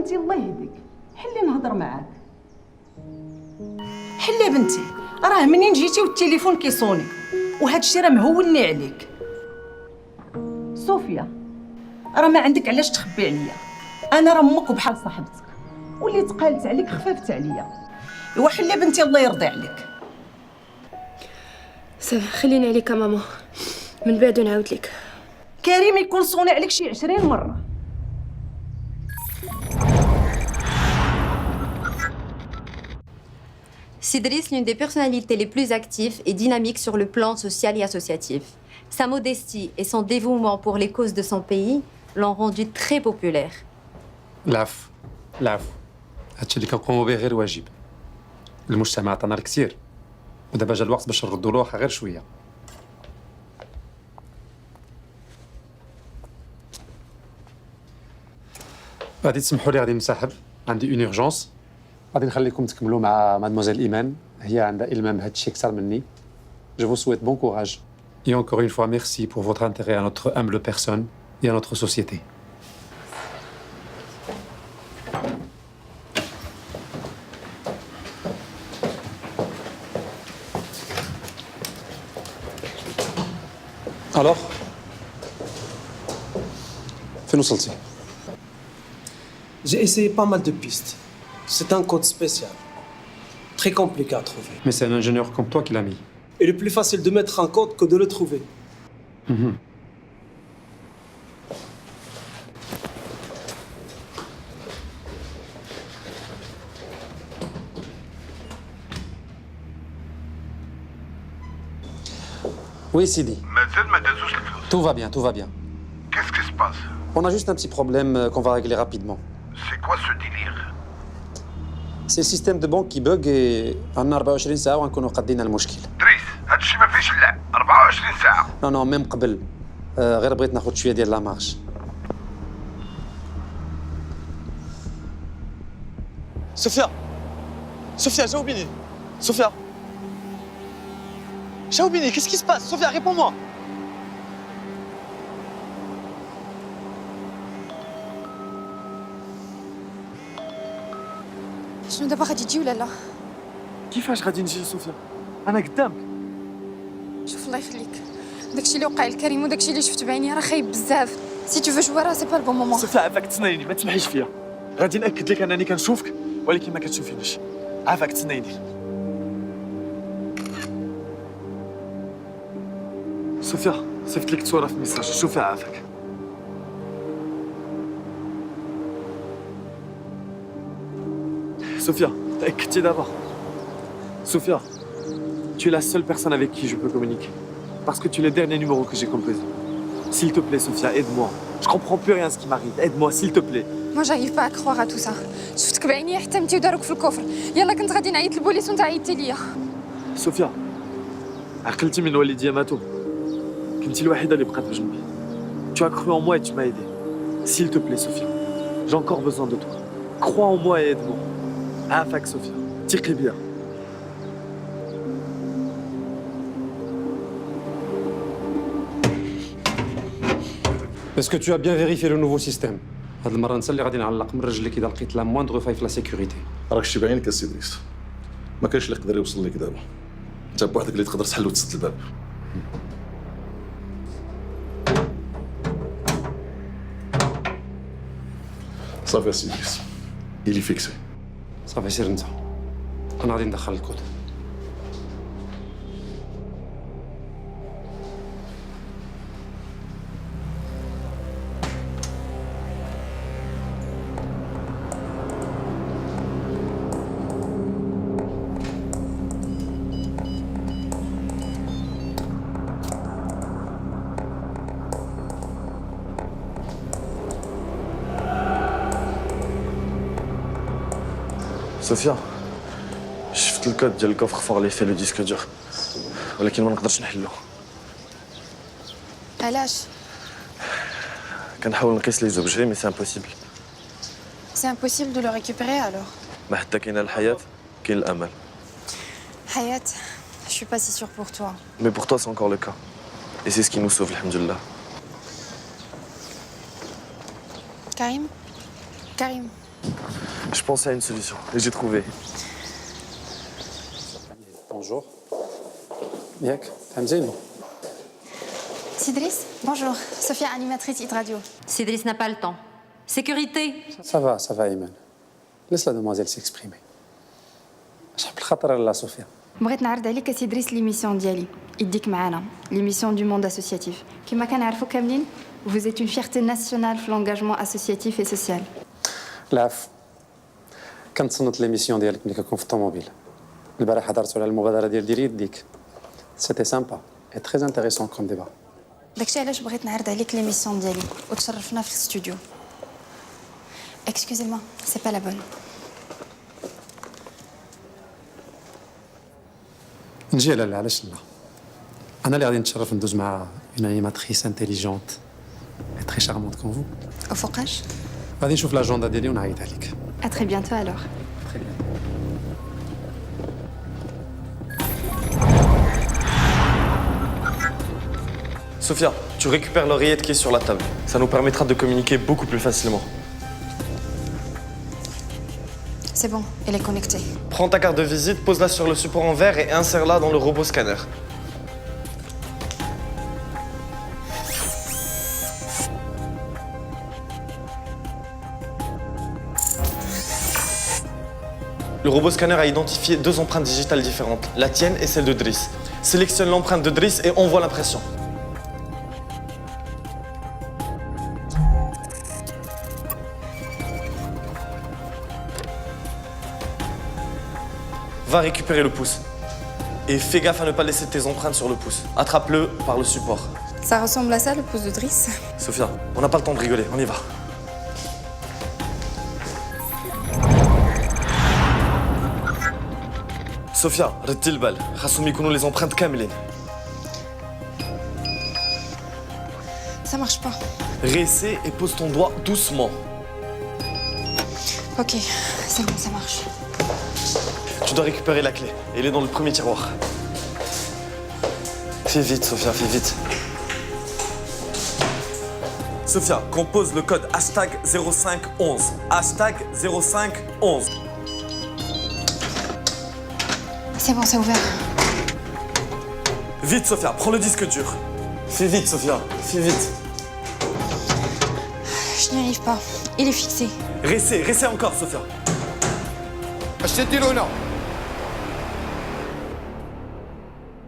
بنتي الله يهديك، حلي نهضر معاك. حلي يا بنتي، راه منين جيتي والتليفون كيصوني وهذا الشيء راه مهوني عليك. صوفيا راه ما عندك علاش تخبي عليا، انا راه امك وبحال صاحبتك، واللي تقالت عليك خففت عليا. ايوا حلي بنتي الله يرضي عليك. خليني عليك ماما، من بعد نعاود لك. كريم يكون صوني عليك شي 20 مره. Sidris, l'une des personnalités les plus actives et dynamiques sur le plan social et associatif. Sa modestie et son dévouement pour les causes de son pays l'ont rendu très populaire. العفو العفو، هادشي اللي كنقوموا به غير واجب. المجتمع عطانا الكثير ودابا جا الوقت باش نردوا له غير شويه. غادي تسمحوا لي غادي نسحب، عندي اون اورجونس. غادي نخليكم تكملوا مع مادموزيل ايمان، هي عندها المام هادشي اكثر مني. Je vous souhaite bon courage. Et encore une fois, merci pour votre intérêt à notre humble personne et à notre société. Alors فين وصلتي؟ J'ai essayé pas mal de pistes. C'est un code spécial. Très compliqué à trouver. Mais c'est un ingénieur comme toi qui l'a mis. Il est plus facile de mettre un code que de le trouver. Oui, Sidi. Tout va bien, tout va bien. Qu'est-ce qui se passe? On a juste un petit problème qu'on va régler rapidement. C'est quoi ce délire? C'est le système de banque qui bug et عندنا 24 ساعة ونكونوا قادين المشكل. دريس هادشي ما فيهش اللعب 24 ساعة. Non non même قبل غير بغيت ناخذ شوية ديال لا مارج. Sophia Sophia, Jaoubini Sophia Jaoubini, qu'est-ce qui se passe? Sophia, réponds-moi. شنو دابا غادي تجي ولا لا؟ كيفاش غادي نجي صوفيا؟ انا قدامك. شوف الله يخليك، داكشي اللي وقع لكريم وداكشي اللي شفت بعيني راه خايب بزاف. سي تو فو جو راه سي با البون مومون. صوفيا عافاك تسنايني، ما تسمحيش فيا. غادي ناكد لك انني كنشوفك ولكن ما كتشوفينيش. عافاك تسنايني. صوفيا صيفط لك صورة في ميساج، شوفها عافاك. Sophia, t'as d'abord. Sophia, tu es la seule personne avec qui je peux communiquer. Parce que tu es le dernier numéro que j'ai composé. S'il te plaît, Sophia, aide-moi. Je comprends plus rien à ce qui m'arrive. Aide-moi, s'il te plaît. ما j'arrive pas à croire à tout ça. شفتك بعيني حتى متي وداروك في الكفر. يلا كنت غادي نعيط للبوليس وانت عيطتي ليا. Sophia, عقلتي من والدي ماتوا. كنتي الوحيدة اللي بقات بجنبي. Tu as cru en moi et tu m'as aidé. S'il te plaît, Sophia, j'ai encore besoin de toi. Crois en moi et aide-moi. عافاك Sophia, ثقي بيا. Est-ce que tu as bien vérifié le nouveau système? هاد المرة نسى اللي غادي نعلق من رجلك إذا لقيت لا موندغ فاي في لا سيكوريتي. راك شتي بعينك السي دريس، ما كاينش اللي يقدر يوصل لك دابا. انت بوحدك اللي تقدر تحل وتسد الباب. صافي السي دريس، إلي فيكسي. صافي سير انت، أنا غادي ندخل الكود. صوفيا شفت الكود ديال الكوفر فور اللي فيه لو ديسك دور ولكن ما نقدرش نحلو. علاش؟ كنحاول نقيس لي زوبجي مي سي امبوسيبل. سي امبوسيبل دو لو ريكوبيري الوغ. ما حتى كاينه الحياه كاين الامل. حياة je suis pas si sûre pour toi. Mais pour toi c'est encore le cas. Et c'est ce qui nous sauve, alhamdoulilah. Karim Karim Je pensais à une solution et j'ai trouvé. Bonjour. ياك فهمتيني. Sidris, bonjour. Sophia, animatrice Hit Radio. Cédric n'a pas le temps. Sécurité. Ça va Iman. Laisse la demoiselle s'exprimer. شحال بالخطر لا صوفيا. بغيت نعرض عليك سيدريس ليميسيون ديالي يديك معانا ليميسيون دو موند اسوسياتيف كما كنعرفوا كاملين vous êtes une fierté nationale في l'engagement associatif et social. العفو. كنت صنت ليميسيون ديالك ملي كنكون في الطوموبيل. البارح هضرت على المبادرة ديال يديك. C'était sympa et très intéressant comme débat. داكشي علاش بغيت نعرض عليك ليميسيون ديالي وتشرفنا في الاستوديو. Excusez-moi, c'est pas la bonne. نجي لالا علاش لا. انا اللي غادي نتشرف ندوز مع une animatrice intelligente et très charmante comme vous. وفوقاش؟ غادي نشوف لاجوندا ديالي ونعيط عليك. À très bientôt alors. Très bien. Sophia, tu récupères l'oreillette qui est sur la table. Ça nous permettra de communiquer beaucoup plus facilement. C'est bon, elle est connectée. Prends ta carte de visite, pose-la sur le support en verre et insère-la dans le robot scanner. Le robot scanner a identifié 2 empreintes digitales différentes, la tienne et celle de Driss. Sélectionne l'empreinte de Driss et envoie l'impression. Va récupérer le pouce. Et fais gaffe à ne pas laisser tes empreintes sur le pouce. Attrape-le par le support. Ça ressemble à ça, le pouce de Driss. Sophia, on n'a pas le temps de rigoler, on y va. Sophia, ردي البال، خاصهم يكونوا les empreintes كاملين. Ça marche pas. Réessaie et pose ton doigt doucement. Ok, c'est bon, ça marche. Tu dois récupérer la clé. Elle est dans le premier tiroir. Fais vite, Sophia, fais vite. Sophia, compose le code hashtag 0511. Hashtag 0511. C'est bon, c'est ouvert. Vite, Sophia, prends le disque dur. Fais vite, Sophia, fais vite. Je n'y arrive pas. Il est fixé. Réessaie encore, Sophia. شدي له هنا